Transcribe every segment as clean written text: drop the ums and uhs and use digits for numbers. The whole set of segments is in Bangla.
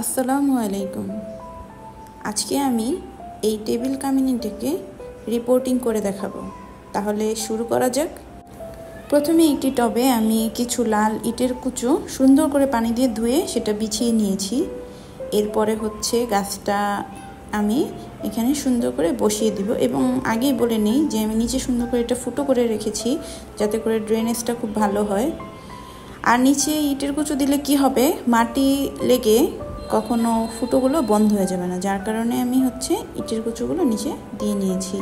আসসালামু আলাইকুম। আজকে আমি এই টেবিল কামিনীটাকে রিপোর্টিং করে দেখাবো। তাহলে শুরু করা যাক। প্রথমে একটি টবে আমি কিছু লাল ইটের কুচো সুন্দর করে পানি দিয়ে ধুয়ে সেটা বিছিয়ে নিয়েছি। এরপরে হচ্ছে গাছটা আমি এখানে সুন্দর করে বসিয়ে দিব, এবং আগেই বলে নিই যে আমি নিচে সুন্দর করে এটা ফুটো করে রেখেছি যাতে করে ড্রেনেজটা খুব ভালো হয়। আর নিচে ইটের কুচো দিলে কি হবে, মাটি লেগে কখনো ফুটোগুলো বন্ধ হয়ে যাবে না, যার কারণে আমি ইটের কুচোগুলো নিচে দিয়ে নিয়েছি।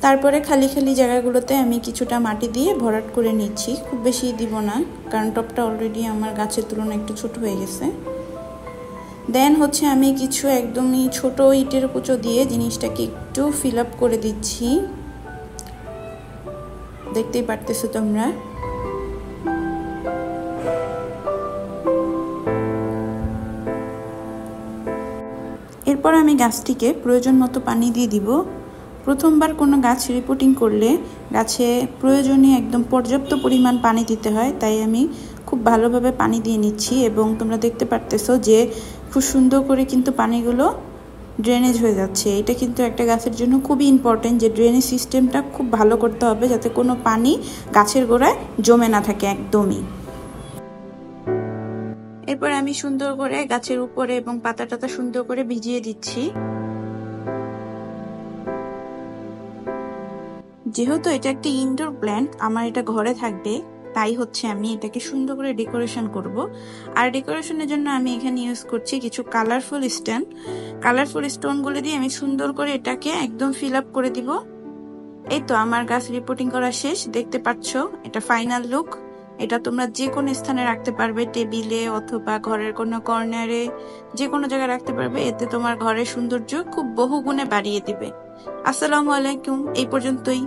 তারপরে খালি খালি জায়গাগুলোতে আমি কিছুটা মাটি দিয়ে ভরাট করে নিচ্ছি, খুব বেশি দিব না কারণ টবটা অলরেডি আমার গাছের তুলনায় একটু ছোট হয়ে গেছে। দেন আমি কিছু একদমই ছোট ইটের কুচো দিয়ে জিনিসটাকে একটু ফিল আপ করে দিচ্ছি, দেখতেই পারতেছো তোমরা। এরপর আমি গাছটিকে প্রয়োজন মতো পানি দিয়ে দিব। প্রথমবার কোনো গাছ রিপোর্টিং করলে গাছে প্রয়োজনীয় একদম পর্যাপ্ত পরিমাণ পানি দিতে হয়, তাই আমি খুব ভালোভাবে পানি দিয়ে নিচ্ছি। এবং তোমরা দেখতে পারতেছো যে খুব সুন্দর করে কিন্তু পানিগুলো ড্রেনেজ হয়ে যাচ্ছে। এটা কিন্তু একটা গাছের জন্য খুবই ইম্পর্টেন্ট যে ড্রেনেজ সিস্টেমটা খুব ভালো করতে হবে যাতে কোনো পানি গাছের গোড়ায় জমে না থাকে একদমই। এরপর আমি সুন্দর করে গাছের উপরে এবং পাতা সুন্দর করে ভিজিয়ে দিচ্ছি। যেহেতু এটা একটা ইনডোর প্ল্যান্ট, আমার এটা ঘরে থাকবে, তাই আমি এটাকে সুন্দর করে ডেকোরেশন করব। আর ডেকোরেশনের জন্য আমি এখানে ইউজ করছি কিছু কালারফুল স্টোনগুলো দিয়ে আমি সুন্দর করে এটাকে একদম ফিল আপ করে দিব। এই তো আমার গাছ রিপোর্টিং করা শেষ, দেখতে পাচ্ছ এটা ফাইনাল লুক। এটা তোমরা যে কোনো স্থানে রাখতে পারবে, টেবিলে অথবা ঘরের কোনো কর্নারে, যে কোনো জায়গায় রাখতে পারবে। এতে তোমার ঘরের সৌন্দর্য খুব বহুগুণে বাড়িয়ে দিবে। আসসালামু আলাইকুম, এই পর্যন্তই।